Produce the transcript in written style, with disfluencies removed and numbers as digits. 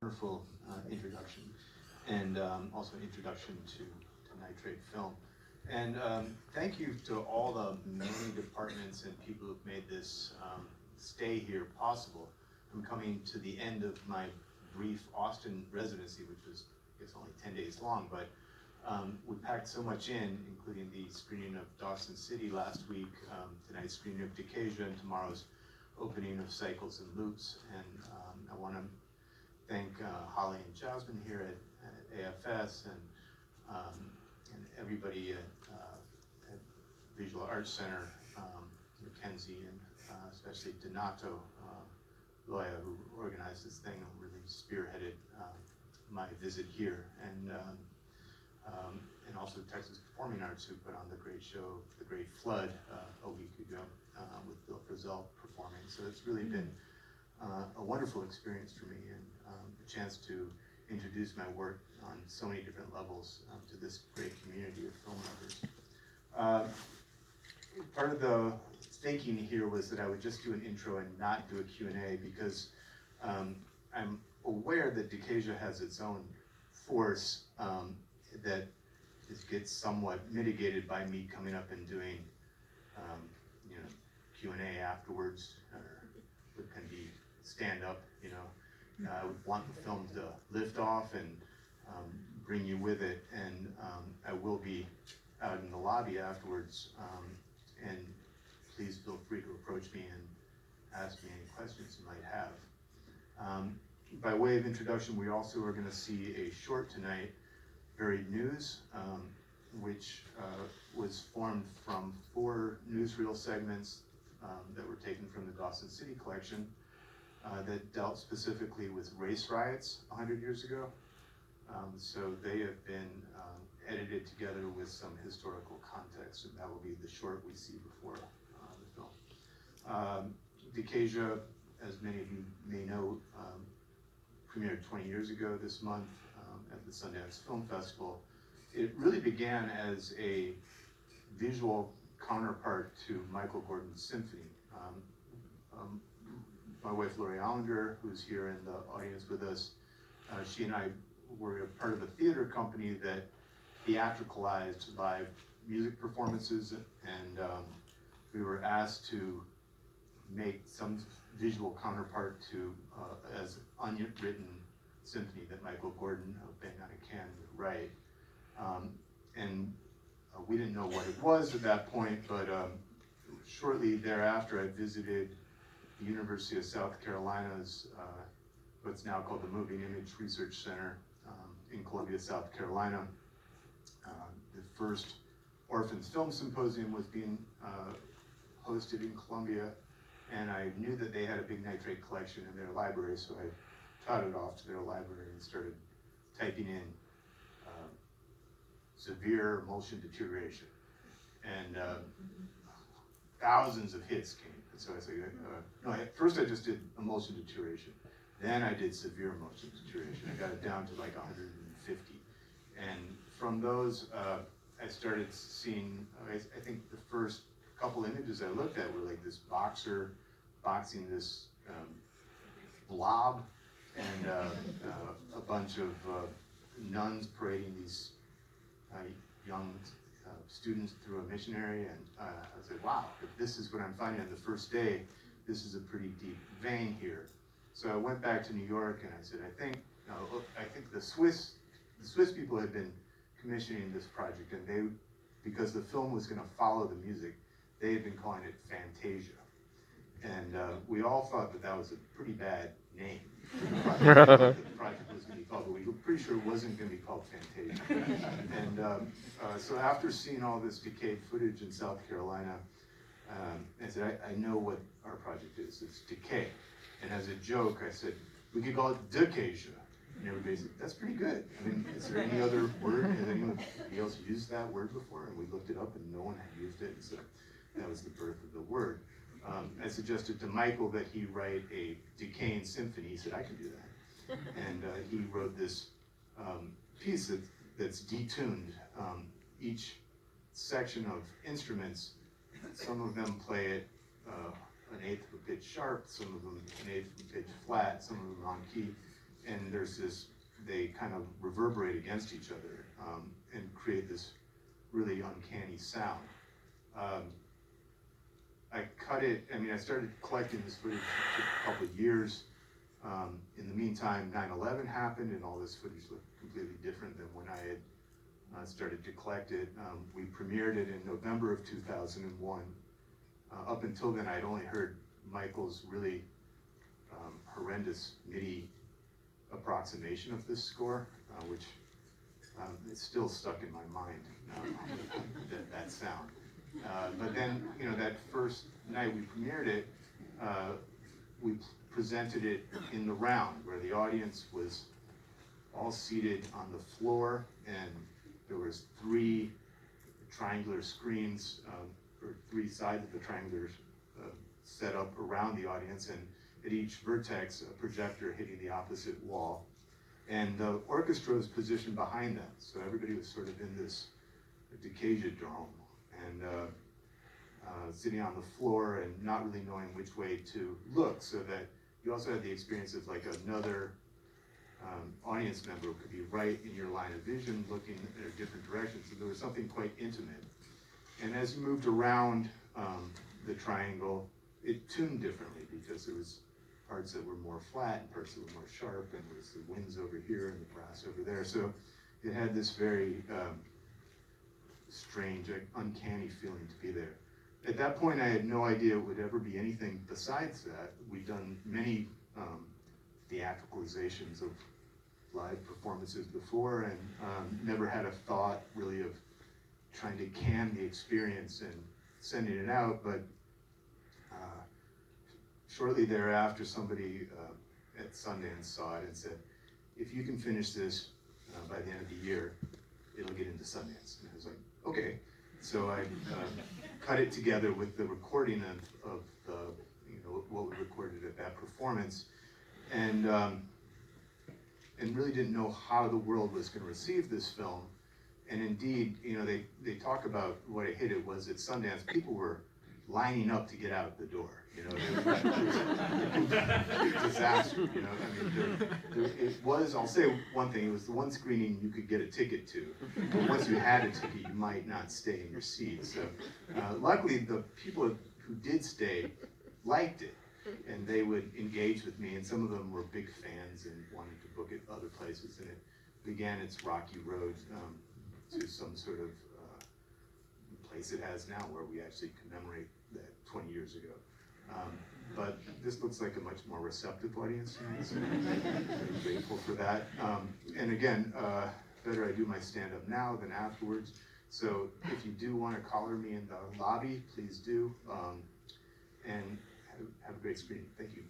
Wonderful introduction, and also an introduction to nitrate film. And thank you to all the many departments and people who've made this stay here possible. I'm coming to the end of my brief Austin residency, which was, I guess, only 10 days long, but we packed so much in, including the screening of Dawson City last week, tonight's screening of Decasia, and tomorrow's opening of Cycles and Loops. And I want to thank Holly and Jasmine here at AFS and everybody at Visual Arts Center, Mackenzie, and especially Donato Loya, who organized this thing and really spearheaded my visit here. And also Texas Performing Arts, who put on the great show, The Great Flood, a week ago with Bill Frisell performing. So it's really been a wonderful experience for me, and a chance to introduce my work on so many different levels to this great community of film lovers. Part of the thinking here was that I would just do an intro and not do a Q&A because I'm aware that Decasia has its own force that gets somewhat mitigated by me coming up and doing Q&A afterwards, or what can be stand up, I would want the film to lift off and bring you with it, and I will be out in the lobby afterwards, and please feel free to approach me and ask me any questions you might have. By way of introduction, we also are going to see a short tonight, Varied News, which was formed from 4 newsreel segments that were taken from the Dawson City collection that dealt specifically with race riots 100 years ago. So they have been edited together with some historical context, and that will be the short we see before the film. Decasia, as many of you may know, premiered 20 years ago this month at the Sundance Film Festival. It really began as a visual counterpart to Michael Gordon's Symphony. My wife Lori Allender, who's here in the audience with us, she and I were a part of a theater company that theatricalized live music performances, and we were asked to make some visual counterpart to as unwritten symphony that Michael Gordon of Bang on a Can would write. And we didn't know what it was at that point, but shortly thereafter I visited the University of South Carolina's what's now called the Moving Image Research Center in Columbia, South Carolina. The first Orphans Film Symposium was being hosted in Columbia, and I knew that they had a big nitrate collection in their library, so I touted off to their library and started typing in severe emulsion deterioration, and thousands of hits came. And so I said, no, first I just did emulsion deterioration, then I did severe emulsion deterioration. I got it down to like 150, and from those I started seeing, I think the first couple images I looked at were like this boxer boxing this blob, and a bunch of nuns parading these young students through a missionary, and I said, wow, if this is what I'm finding on the first day, this is a pretty deep vein here. So I went back to New York and I said, I think the Swiss people had been commissioning this project, and they, because the film was going to follow the music, they had been calling it Fantasia. And we all thought that that was a pretty bad name for the project. The project was going to be called, but we were pretty sure it wasn't going to be called Fantasia. And so after seeing all this decayed footage in South Carolina, I said, I know what our project is. It's decay. And as a joke, I said, we could call it Decasia. And everybody said, that's pretty good. I mean, is there any other word? Has anybody else used that word before? And we looked it up and no one had used it. And so that was the birth of the word. I suggested to Michael that he write a decaying symphony. He said, I can do that. And he wrote this piece that's detuned. Each section of instruments, some of them play it an eighth of a pitch sharp, some of them an eighth of a pitch flat, some of them on key. and there's this, they kind of reverberate against each other and create this really uncanny sound. I cut it, I mean, I started collecting this footage, it took a couple of years. In the meantime, 9/11 happened and all this footage looked completely different than when I had started to collect it. We premiered it in November of 2001. Up until then, I'd only heard Michael's really horrendous MIDI approximation of this score, which it's still stuck in my mind, that sound. But then, you know, that first night we premiered it, we presented it in the round where the audience was all seated on the floor, and there was 3 triangular screens, or 3 sides of the triangular set up around the audience, and at each vertex a projector hitting the opposite wall. And the orchestra was positioned behind them, so everybody was sort of in this Decasia dome, and sitting on the floor and not really knowing which way to look, so that you also had the experience of like another audience member could be right in your line of vision looking in a different direction, so there was something quite intimate. And as you moved around the triangle, it tuned differently because there was parts that were more flat and parts that were more sharp, and there was the winds over here and the brass over there. So it had this very strange, uncanny feeling to be there. At that point, I had no idea it would ever be anything besides that. We'd done many theatricalizations of live performances before, and never had a thought really of trying to can the experience and sending it out. But shortly thereafter, somebody at Sundance saw it and said, if you can finish this by the end of the year, it'll get into Sundance. And I was like, okay. So I cut it together with the recording of the, you know, what we recorded at that performance, and really didn't know how the world was going to receive this film. And indeed, you know, they talk about what a hit it was at Sundance. People were lining up to get out the door. You know, it was a disaster. You know, I mean, it was. I'll say one thing: it was the one screening you could get a ticket to. But once you had a ticket, you might not stay in your seat. So, luckily, the people who did stay liked it, and they would engage with me. And some of them were big fans and wanted to book it other places. And it began its rocky road to some sort of place it has now, where we actually commemorate that 20 years ago. But this looks like a much more receptive audience tonight, so I'm very grateful for that. And again, better I do my stand-up now than afterwards. So if you do want to collar me in the lobby, please do. And have a great screening. Thank you.